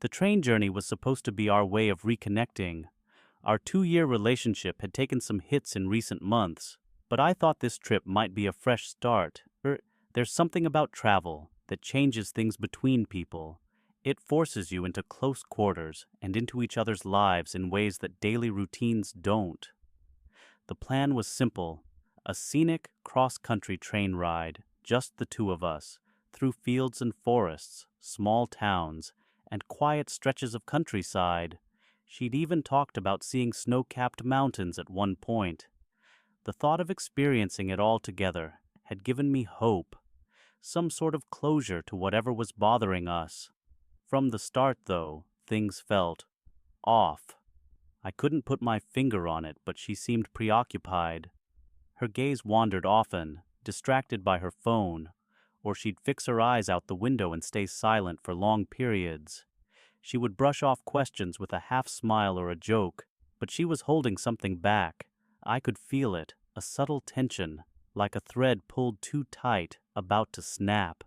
The train journey was supposed to be our way of reconnecting. Our 2-year relationship had taken some hits in recent months, but I thought this trip might be a fresh start. There's something about travel that changes things between people. It forces you into close quarters and into each other's lives in ways that daily routines don't. The plan was simple: a scenic cross-country train ride, just the two of us, through fields and forests, small towns, and quiet stretches of countryside. She'd even talked about seeing snow-capped mountains at one point. The thought of experiencing it all together had given me hope, some sort of closure to whatever was bothering us. From the start, though, things felt off. I couldn't put my finger on it, but she seemed preoccupied. Her gaze wandered often, distracted by her phone, or she'd fix her eyes out the window and stay silent for long periods. She would brush off questions with a half-smile or a joke, but she was holding something back. I could feel it, a subtle tension, like a thread pulled too tight, about to snap.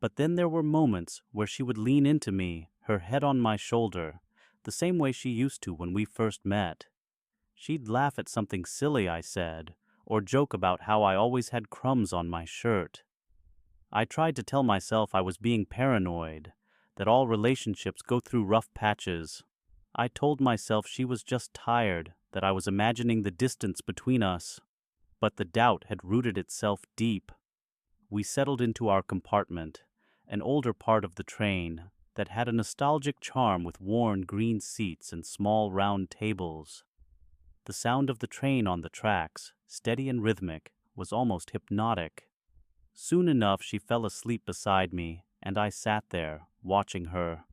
But then there were moments where she would lean into me, her head on my shoulder, the same way she used to when we first met. She'd laugh at something silly I said, or joke about how I always had crumbs on my shirt. I tried to tell myself I was being paranoid, that all relationships go through rough patches. I told myself she was just tired, that I was imagining the distance between us. But the doubt had rooted itself deep. We settled into our compartment, an older part of the train that had a nostalgic charm with worn green seats and small round tables. The sound of the train on the tracks, steady and rhythmic, was almost hypnotic. Soon enough she fell asleep beside me, and I sat there, watching her.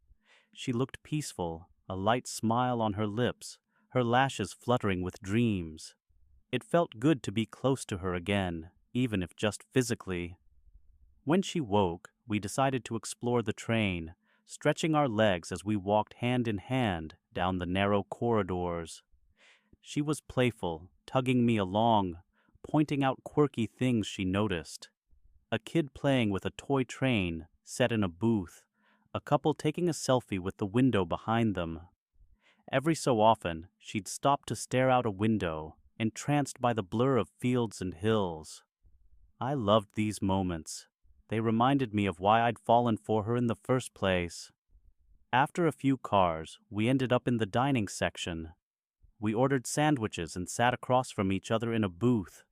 She looked peaceful, a light smile on her lips, her lashes fluttering with dreams. It felt good to be close to her again, even if just physically. When she woke, we decided to explore the train, stretching our legs as we walked hand in hand down the narrow corridors. She was playful, tugging me along, pointing out quirky things she noticed. A kid playing with a toy train set in a booth, a couple taking a selfie with the window behind them. Every so often, she'd stop to stare out a window, entranced by the blur of fields and hills. I loved these moments. They reminded me of why I'd fallen for her in the first place. After a few cars, we ended up in the dining section. We ordered sandwiches and sat across from each other in a booth.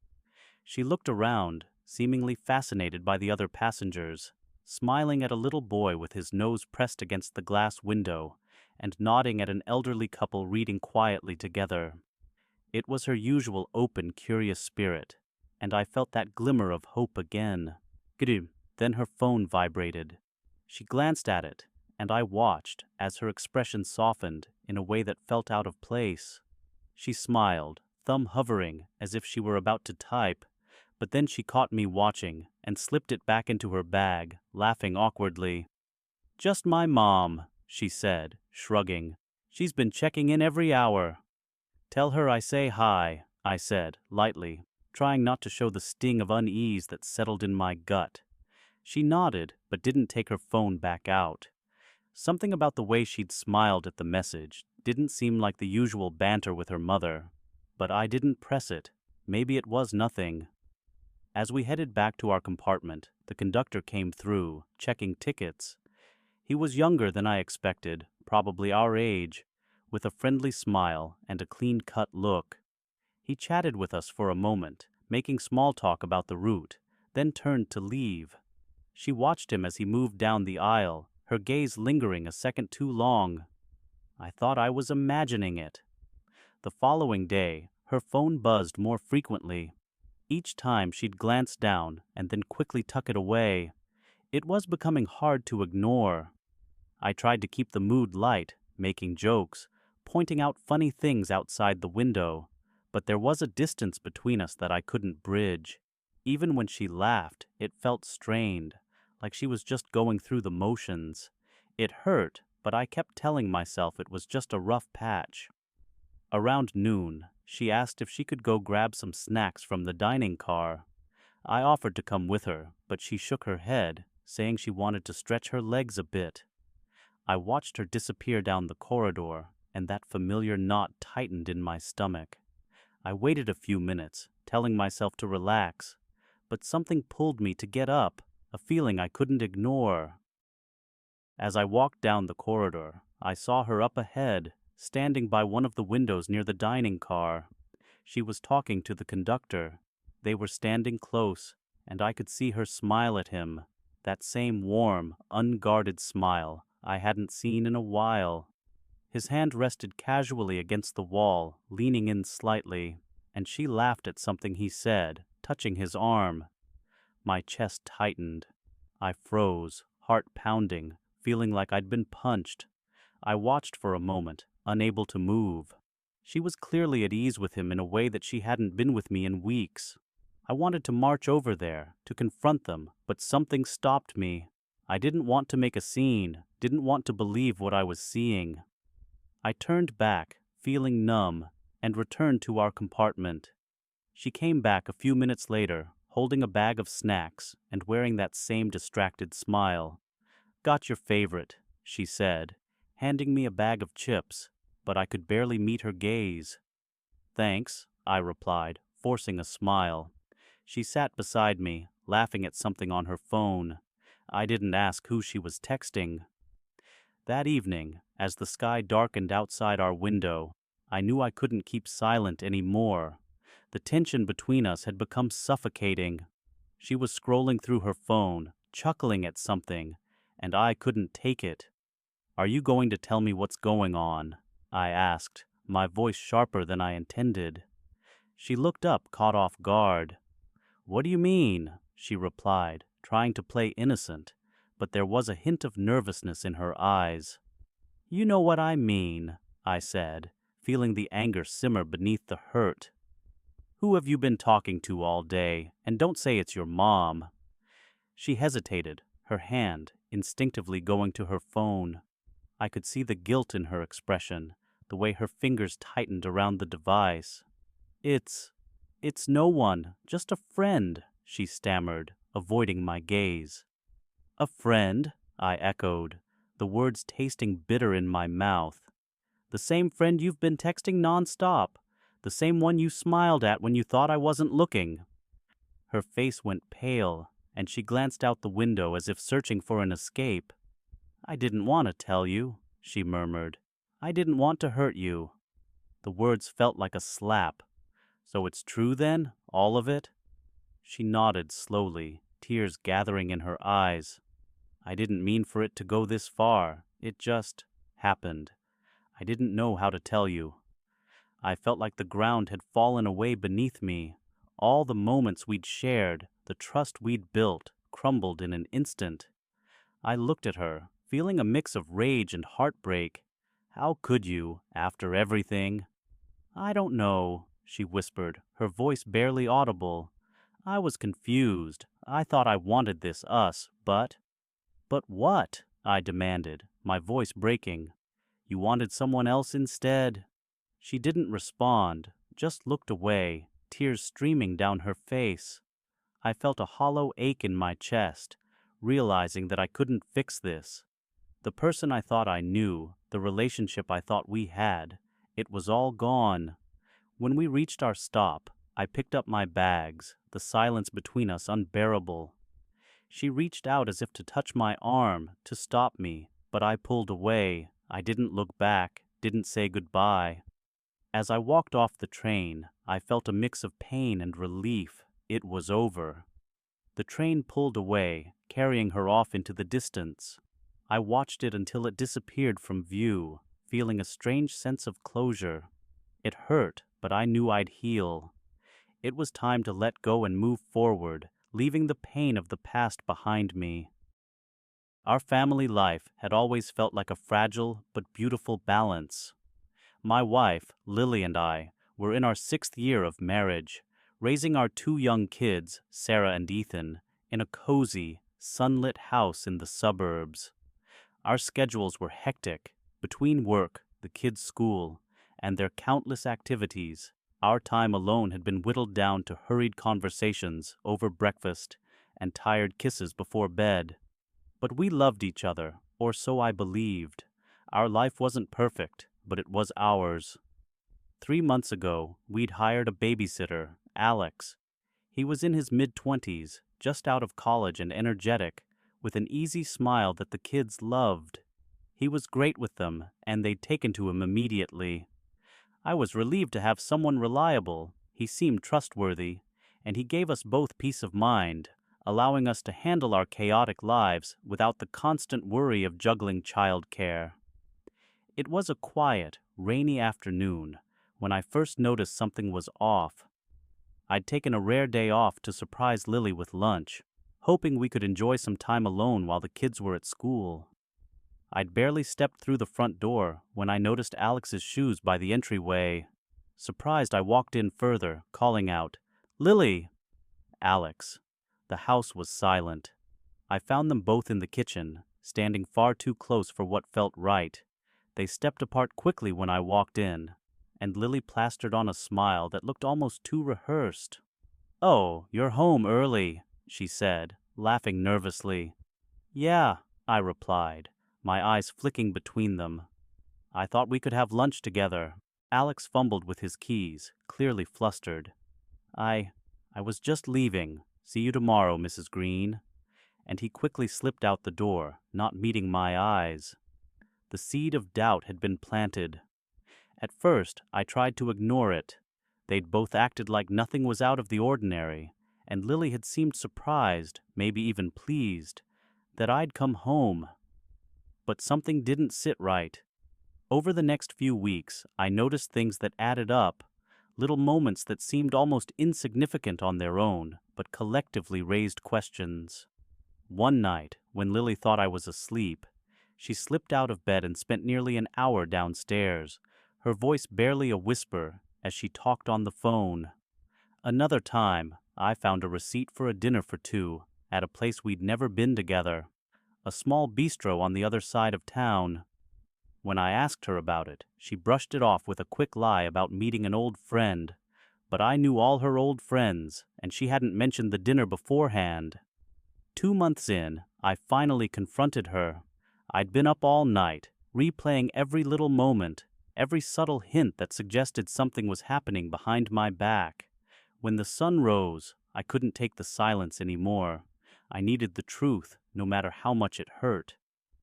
She looked around, seemingly fascinated by the other passengers, smiling at a little boy with his nose pressed against the glass window, and nodding at an elderly couple reading quietly together. It was her usual open, curious spirit, and I felt that glimmer of hope again. Then her phone vibrated. She glanced at it, and I watched as her expression softened in a way that felt out of place. She smiled, thumb hovering as if she were about to type, but then she caught me watching and slipped it back into her bag, laughing awkwardly. "Just my mom," she said, shrugging. "She's been checking in every hour." "Tell her I say hi," I said, lightly, trying not to show the sting of unease that settled in my gut. She nodded, but didn't take her phone back out. Something about the way she'd smiled at the message didn't seem like the usual banter with her mother. But I didn't press it. Maybe it was nothing. As we headed back to our compartment, the conductor came through, checking tickets. He was younger than I expected, probably our age, with a friendly smile and a clean-cut look. He chatted with us for a moment, making small talk about the route, then turned to leave. She watched him as he moved down the aisle, her gaze lingering a second too long. I thought I was imagining it. The following day, her phone buzzed more frequently. Each time she'd glance down and then quickly tuck it away. It was becoming hard to ignore. I tried to keep the mood light, making jokes, pointing out funny things outside the window, but there was a distance between us that I couldn't bridge. Even when she laughed, it felt strained, like she was just going through the motions. It hurt, but I kept telling myself it was just a rough patch. Around noon, she asked if she could go grab some snacks from the dining car. I offered to come with her, but she shook her head, saying she wanted to stretch her legs a bit. I watched her disappear down the corridor, and that familiar knot tightened in my stomach. I waited a few minutes, telling myself to relax, but something pulled me to get up, a feeling I couldn't ignore. As I walked down the corridor, I saw her up ahead, standing by one of the windows near the dining car. She was talking to the conductor. They were standing close, and I could see her smile at him, that same warm, unguarded smile I hadn't seen in a while. His hand rested casually against the wall, leaning in slightly, and she laughed at something he said, touching his arm. My chest tightened. I froze, heart pounding, feeling like I'd been punched. I watched for a moment, unable to move. She was clearly at ease with him in a way that she hadn't been with me in weeks. I wanted to march over there, to confront them, but something stopped me. I didn't want to make a scene, didn't want to believe what I was seeing. I turned back, feeling numb, and returned to our compartment. She came back a few minutes later, holding a bag of snacks and wearing that same distracted smile. "Got your favorite," she said, handing me a bag of chips, but I could barely meet her gaze. "Thanks," I replied, forcing a smile. She sat beside me, laughing at something on her phone. I didn't ask who she was texting. That evening, as the sky darkened outside our window, I knew I couldn't keep silent anymore. The tension between us had become suffocating. She was scrolling through her phone, chuckling at something, and I couldn't take it. "Are you going to tell me what's going on?" I asked, my voice sharper than I intended. She looked up, caught off guard. "What do you mean?" she replied, trying to play innocent, but there was a hint of nervousness in her eyes. "You know what I mean," I said, feeling the anger simmer beneath the hurt. "Who have you been talking to all day? And don't say it's your mom." She hesitated, her hand instinctively going to her phone. I could see the guilt in her expression, the way her fingers tightened around the device. It's no one, just a friend," she stammered, avoiding my gaze. "A friend?" I echoed, the words tasting bitter in my mouth. "The same friend you've been texting nonstop, the same one you smiled at when you thought I wasn't looking." Her face went pale, and she glanced out the window as if searching for an escape. "I didn't want to tell you," she murmured. "I didn't want to hurt you." The words felt like a slap. "So it's true then, all of it?" She nodded slowly, tears gathering in her eyes. "I didn't mean for it to go this far. It just happened. I didn't know how to tell you." I felt like the ground had fallen away beneath me. All the moments we'd shared, the trust we'd built, crumbled in an instant. I looked at her, feeling a mix of rage and heartbreak. How could you, after everything? "I don't know," she whispered, her voice barely audible. "I was confused. I thought I wanted this us, but—" "But what?" I demanded, my voice breaking. "You wanted someone else instead." She didn't respond, just looked away, tears streaming down her face. I felt a hollow ache in my chest, realizing that I couldn't fix this. The person I thought I knew, the relationship I thought we had, it was all gone. When we reached our stop, I picked up my bags, the silence between us unbearable. She reached out as if to touch my arm, to stop me, but I pulled away. I didn't look back, didn't say goodbye. As I walked off the train, I felt a mix of pain and relief. It was over. The train pulled away, carrying her off into the distance. I watched it until it disappeared from view, feeling a strange sense of closure. It hurt, but I knew I'd heal. It was time to let go and move forward, leaving the pain of the past behind me. Our family life had always felt like a fragile but beautiful balance. My wife, Lily, and I were in our 6th year of marriage, raising our 2 young kids, Sarah and Ethan, in a cozy, sunlit house in the suburbs. Our schedules were hectic. Between work, the kids' school, and their countless activities, our time alone had been whittled down to hurried conversations over breakfast and tired kisses before bed. But we loved each other, Or so I believed. Our life wasn't perfect, but it was ours. 3 months ago, we'd hired a babysitter, Alex. He was in his mid-20s, just out of college and energetic, with an easy smile that the kids loved. He was great with them, and they'd taken to him immediately. I was relieved to have someone reliable. He seemed trustworthy, and he gave us both peace of mind, allowing us to handle our chaotic lives without the constant worry of juggling childcare. It was a quiet, rainy afternoon when I first noticed something was off. I'd taken a rare day off to surprise Lily with lunch, hoping we could enjoy some time alone while the kids were at school. I'd barely stepped through the front door when I noticed Alex's shoes by the entryway. Surprised, I walked in further, calling out, "Lily!" Alex. The house was silent. I found them both in the kitchen, standing far too close for what felt right. They stepped apart quickly when I walked in, and Lily plastered on a smile that looked almost too rehearsed. "Oh, you're home early," she said, laughing nervously. "Yeah," I replied, my eyes flicking between them. "I thought we could have lunch together." Alex fumbled with his keys, clearly flustered. I was just leaving. See you tomorrow, Mrs. Green." And he quickly slipped out the door, not meeting my eyes. The seed of doubt had been planted. At first, I tried to ignore it. They'd both acted like nothing was out of the ordinary, and Lily had seemed surprised, maybe even pleased, that I'd come home. But something didn't sit right. Over the next few weeks, I noticed things that added up, little moments that seemed almost insignificant on their own, but collectively raised questions. One night, when Lily thought I was asleep, she slipped out of bed and spent nearly an hour downstairs, her voice barely a whisper as she talked on the phone. Another time, I found a receipt for a dinner for two at a place we'd never been together, a small bistro on the other side of town. When I asked her about it, she brushed it off with a quick lie about meeting an old friend. But I knew all her old friends, and she hadn't mentioned the dinner beforehand. 2 months in, I finally confronted her. I'd been up all night, replaying every little moment, every subtle hint that suggested something was happening behind my back. When the sun rose, I couldn't take the silence anymore. I needed the truth, no matter how much it hurt.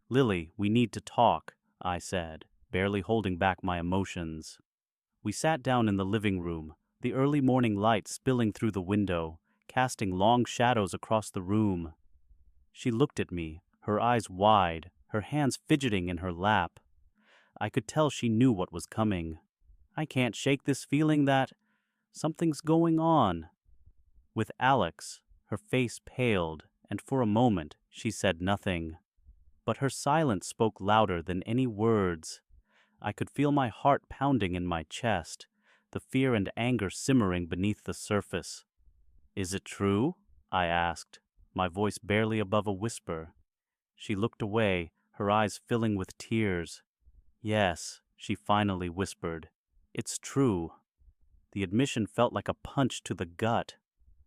"Lily, we need to talk," I said, barely holding back my emotions. We sat down in the living room, the early morning light spilling through the window, casting long shadows across the room. She looked at me, her eyes wide, her hands fidgeting in her lap. I could tell she knew what was coming. I can't shake this feeling that something's going on. With Alex, her face paled, and for a moment she said nothing. But her silence spoke louder than any words. I could feel my heart pounding in my chest, the fear and anger simmering beneath the surface. "Is it true?" I asked, my voice barely above a whisper. She looked away, her eyes filling with tears. "Yes," she finally whispered. "It's true." The admission felt like a punch to the gut.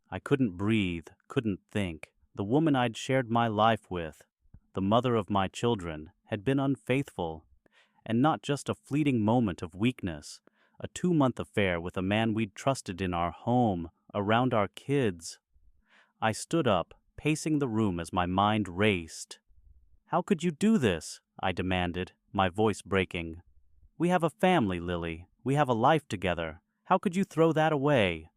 I couldn't breathe, couldn't think. The woman I'd shared my life with, the mother of my children, had been unfaithful, and not just a fleeting moment of weakness, a 2-month affair with a man we'd trusted in our home, around our kids. I stood up, pacing the room as my mind raced. "How could you do this?" I demanded, my voice breaking. "We have a family, Lily. We have a life together. How could you throw that away?"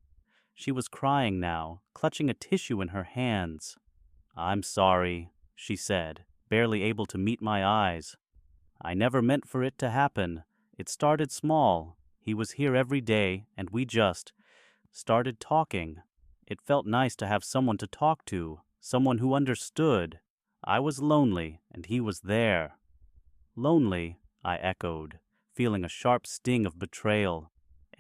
She was crying now, clutching a tissue in her hands. "I'm sorry," she said, barely able to meet my eyes. "I never meant for it to happen. It started small. He was here every day, and we just started talking. It felt nice to have someone to talk to, someone who understood. I was lonely, and he was there." "Lonely," I echoed, feeling a sharp sting of betrayal.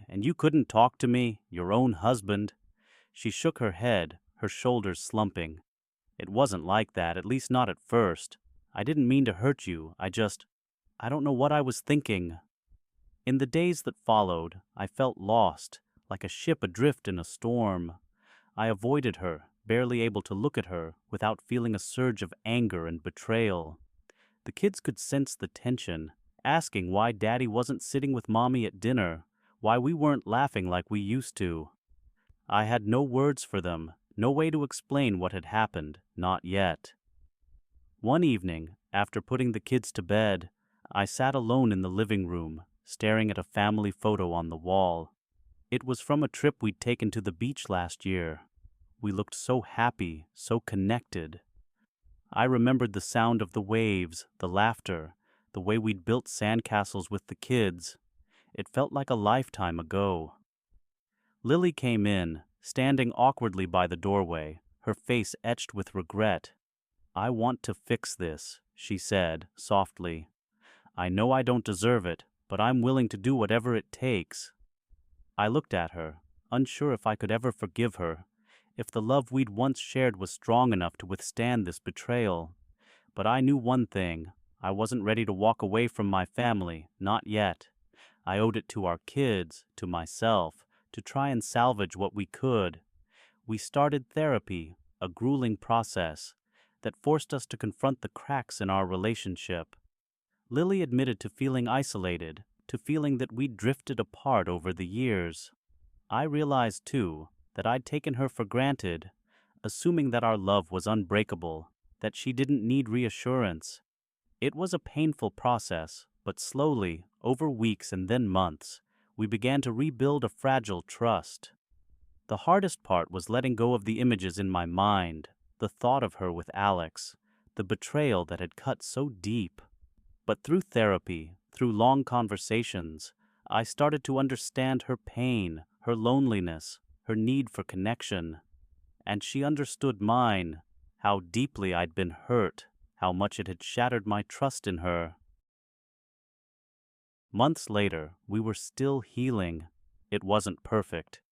"And you couldn't talk to me, your own husband?" She shook her head, her shoulders slumping. "It wasn't like that, at least not at first. I didn't mean to hurt you. I don't know what I was thinking." In the days that followed, I felt lost, like a ship adrift in a storm. I avoided her, barely able to look at her without feeling a surge of anger and betrayal. The kids could sense the tension, asking why Daddy wasn't sitting with Mommy at dinner, why we weren't laughing like we used to. I had no words for them, no way to explain what had happened, not yet. One evening, after putting the kids to bed, I sat alone in the living room, staring at a family photo on the wall. It was from a trip we'd taken to the beach last year. We looked so happy, so connected. I remembered the sound of the waves, the laughter, the way we'd built sandcastles with the kids. It felt like a lifetime ago. Lily came in, standing awkwardly by the doorway, her face etched with regret. "I want to fix this," she said, softly. "I know I don't deserve it, but I'm willing to do whatever it takes." I looked at her, unsure if I could ever forgive her, if the love we'd once shared was strong enough to withstand this betrayal. But I knew one thing: I wasn't ready to walk away from my family, not yet. I owed it to our kids, to myself, to try and salvage what we could. We started therapy, a grueling process that forced us to confront the cracks in our relationship. Lily admitted to feeling isolated, to feeling that we'd drifted apart over the years. I realized, too, that I'd taken her for granted, assuming that our love was unbreakable, that she didn't need reassurance. It was a painful process, but slowly, over weeks and then months, we began to rebuild a fragile trust. The hardest part was letting go of the images in my mind, the thought of her with Alex, the betrayal that had cut so deep. But through therapy, through long conversations, I started to understand her pain, her loneliness, her need for connection. And she understood mine, how deeply I'd been hurt, how much it had shattered my trust in her. Months later, we were still healing. It wasn't perfect,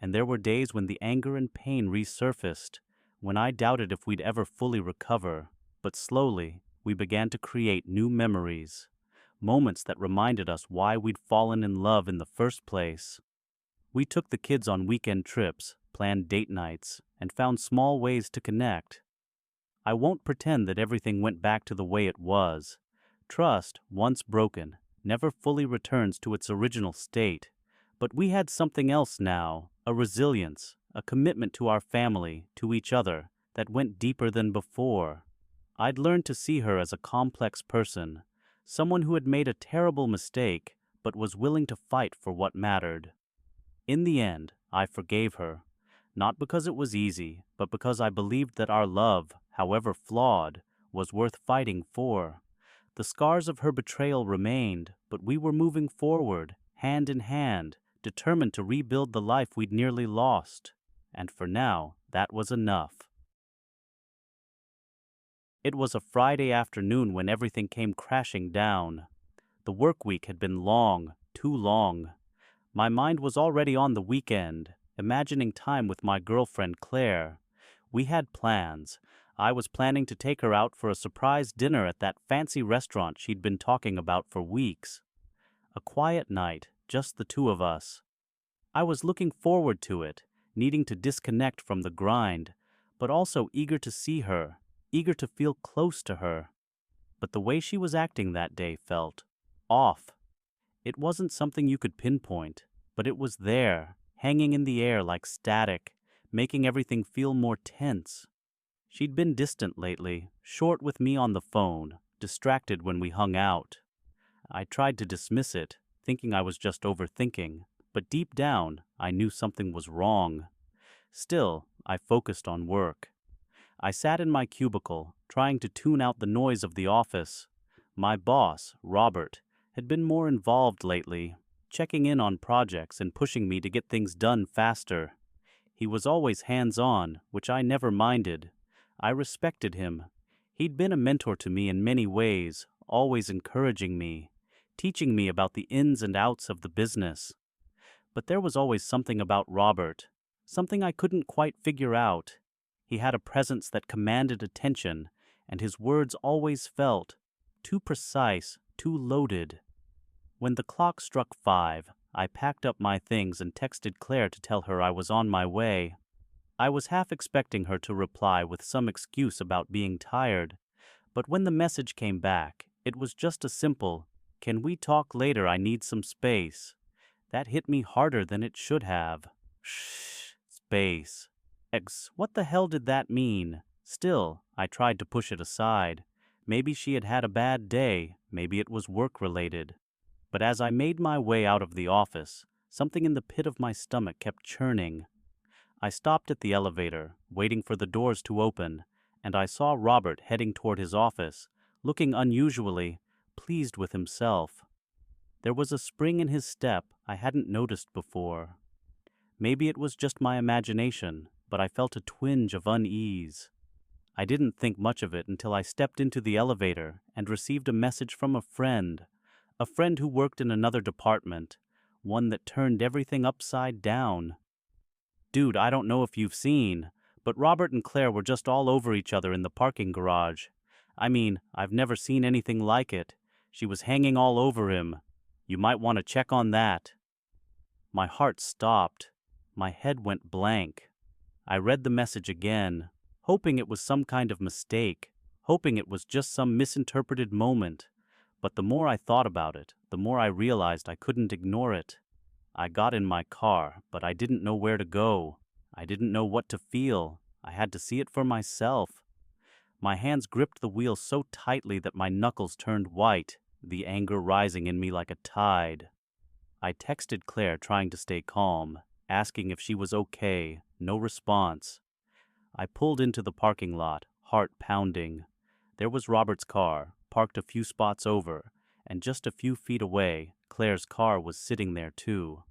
and there were days when the anger and pain resurfaced, when I doubted if we'd ever fully recover. But slowly, we began to create new memories, moments that reminded us why we'd fallen in love in the first place. We took the kids on weekend trips, planned date nights, and found small ways to connect. I won't pretend that everything went back to the way it was. Trust, once broken, never fully returns to its original state. But we had something else now, a resilience, a commitment to our family, to each other, that went deeper than before. I'd learned to see her as a complex person, someone who had made a terrible mistake, but was willing to fight for what mattered. In the end, I forgave her, not because it was easy, but because I believed that our love, however flawed, was worth fighting for. The scars of her betrayal remained, but we were moving forward, hand in hand, determined to rebuild the life we'd nearly lost. And for now, that was enough. It was a Friday afternoon when everything came crashing down. The work week had been long, too long. My mind was already on the weekend, imagining time with my girlfriend Claire. We had plans. I was planning to take her out for a surprise dinner at that fancy restaurant she'd been talking about for weeks. A quiet night, just the two of us. I was looking forward to it, needing to disconnect from the grind, but also eager to see her, eager to feel close to her. But the way she was acting that day felt off. It wasn't something you could pinpoint, but it was there, hanging in the air like static, making everything feel more tense. She'd been distant lately, short with me on the phone, distracted when we hung out. I tried to dismiss it, thinking I was just overthinking, but deep down, I knew something was wrong. Still, I focused on work. I sat in my cubicle, trying to tune out the noise of the office. My boss, Robert, had been more involved lately, checking in on projects and pushing me to get things done faster. He was always hands-on, which I never minded. I respected him. He'd been a mentor to me in many ways, always encouraging me, teaching me about the ins and outs of the business. But there was always something about Robert, something I couldn't quite figure out. He had a presence that commanded attention, and his words always felt too precise, too loaded. When the clock struck 5, I packed up my things and texted Claire to tell her I was on my way. I was half expecting her to reply with some excuse about being tired, but when the message came back, It was just a simple, "Can we talk later? I need some space." That hit me harder than it should have. Shh, space. What the hell did that mean? Still, I tried to push it aside. Maybe she had had a bad day, maybe it was work-related. But as I made my way out of the office, something in the pit of my stomach kept churning. I stopped at the elevator, waiting for the doors to open, and I saw Robert heading toward his office, looking unusually pleased with himself. There was a spring in his step I hadn't noticed before. Maybe it was just my imagination, but I felt a twinge of unease. I didn't think much of it until I stepped into the elevator and received a message from a friend who worked in another department, one that turned everything upside down. "Dude, I don't know if you've seen, but Robert and Claire were just all over each other in the parking garage. I mean, I've never seen anything like it. She was hanging all over him. You might want to check on that." My heart stopped. My head went blank. I read the message again, hoping it was some kind of mistake, hoping it was just some misinterpreted moment. But the more I thought about it, the more I realized I couldn't ignore it. I got in my car, but I didn't know where to go. I didn't know what to feel. I had to see it for myself. My hands gripped the wheel so tightly that my knuckles turned white, the anger rising in me like a tide. I texted Claire, trying to stay calm, asking if she was okay. No response. I pulled into the parking lot, heart pounding. There was Robert's car, parked a few spots over, and just a few feet away, Claire's car was sitting there too.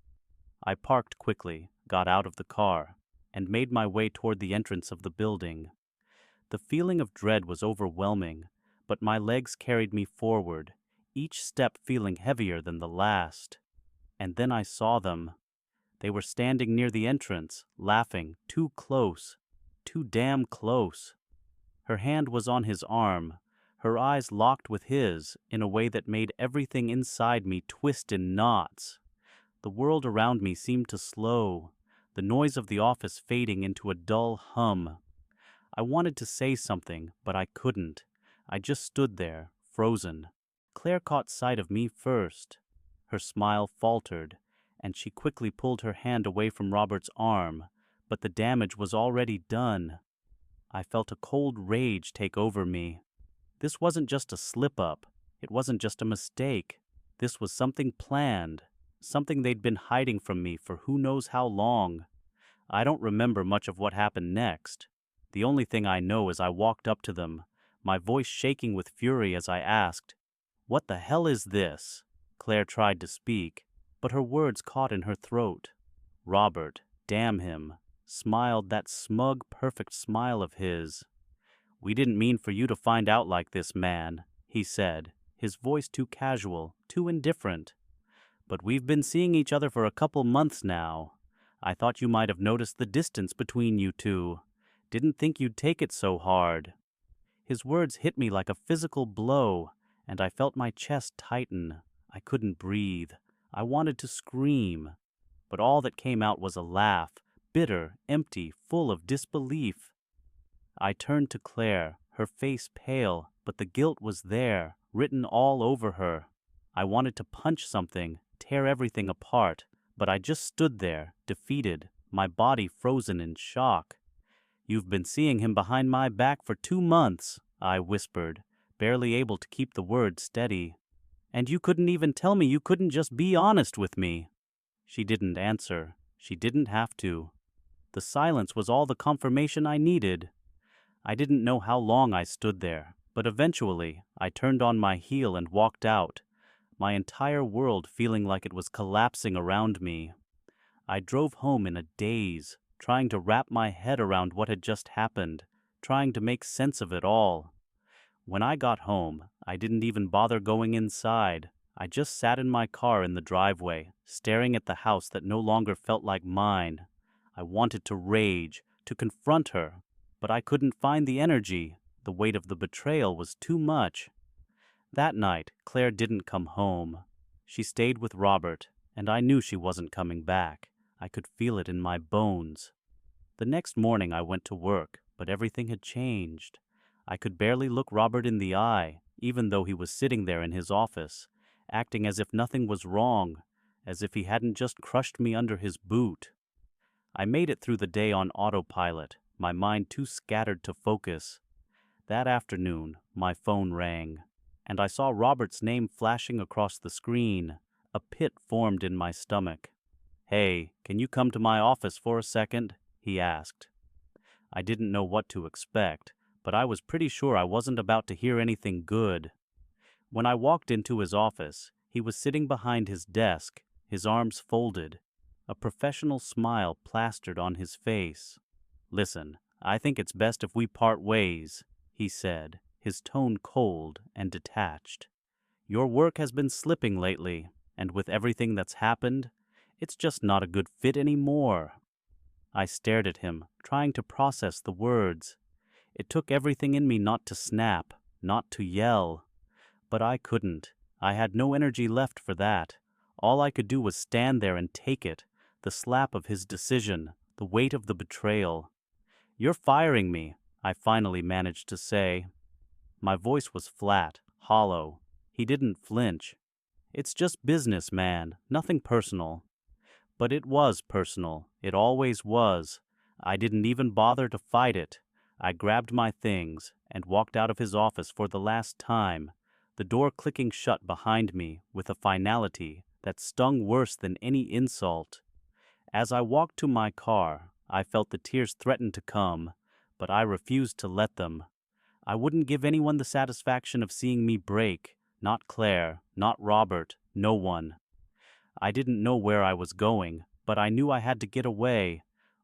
I parked quickly, got out of the car, and made my way toward the entrance of the building. The feeling of dread was overwhelming, but my legs carried me forward, each step feeling heavier than the last. And then I saw them. They were standing near the entrance, laughing, too close, too damn close. Her hand was on his arm, her eyes locked with his in a way that made everything inside me twist in knots. The world around me seemed to slow, the noise of the office fading into a dull hum. I wanted to say something, but I couldn't. I just stood there, frozen. Claire caught sight of me first. Her smile faltered, and she quickly pulled her hand away from Robert's arm, but the damage was already done. I felt a cold rage take over me. This wasn't just a slip-up. It wasn't just a mistake. This was something planned, something they'd been hiding from me for who knows how long. I don't remember much of what happened next. The only thing I know is I walked up to them, my voice shaking with fury as I asked, "What the hell is this?" Claire tried to speak, but her words caught in her throat. Robert, damn him, smiled that smug, perfect smile of his. "We didn't mean for you to find out like this, man," he said, his voice too casual, too indifferent. "But we've been seeing each other for a couple months now. I thought you might have noticed the distance between you two. Didn't think you'd take it so hard." His words hit me like a physical blow, and I felt my chest tighten. I couldn't breathe. I wanted to scream. But all that came out was a laugh, bitter, empty, full of disbelief. I turned to Claire, her face pale, but the guilt was there, written all over her. I wanted to punch something, tear everything apart, but I just stood there, defeated, my body frozen in shock. "You've been seeing him behind my back for 2 months, I whispered, barely able to keep the words steady. "And you couldn't even tell me, you couldn't just be honest with me." She didn't answer. She didn't have to. The silence was all the confirmation I needed. I didn't know how long I stood there, but eventually I turned on my heel and walked out, my entire world feeling like it was collapsing around me. I drove home in a daze, trying to wrap my head around what had just happened, trying to make sense of it all. When I got home, I didn't even bother going inside. I just sat in my car in the driveway, staring at the house that no longer felt like mine. I wanted to rage, to confront her, but I couldn't find the energy. The weight of the betrayal was too much. That night, Claire didn't come home. She stayed with Robert, and I knew she wasn't coming back. I could feel it in my bones. The next morning I went to work, but everything had changed. I could barely look Robert in the eye. even though he was sitting there in his office, acting as if nothing was wrong, as if he hadn't just crushed me under his boot. I made it through the day on autopilot, my mind too scattered to focus. That afternoon, my phone rang, and I saw Robert's name flashing across the screen. A pit formed in my stomach. "Hey, can you come to my office for a second?" he asked. I didn't know what to expect, but I was pretty sure I wasn't about to hear anything good. When I walked into his office, he was sitting behind his desk, his arms folded, a professional smile plastered on his face. "Listen, I think it's best if we part ways," he said, his tone cold and detached. "Your work has been slipping lately, and with everything that's happened, it's just not a good fit anymore." I stared at him, trying to process the words. It took everything in me not to snap, not to yell. But I couldn't. I had no energy left for that. All I could do was stand there and take it, the slap of his decision, the weight of the betrayal. "You're firing me," I finally managed to say. My voice was flat, hollow. He didn't flinch. "It's just business, man, nothing personal." But it was personal. It always was. I didn't even bother to fight it. I grabbed my things and walked out of his office for the last time, the door clicking shut behind me with a finality that stung worse than any insult. As I walked to my car, I felt the tears threaten to come, but I refused to let them. I wouldn't give anyone the satisfaction of seeing me break, not Claire, not Robert, no one. I didn't know where I was going, but I knew I had to get away,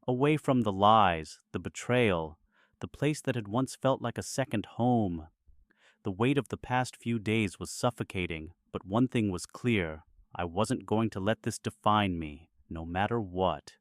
away from the lies, the betrayal, the place that had once felt like a second home. The weight of the past few days was suffocating, but one thing was clear: I wasn't going to let this define me, no matter what.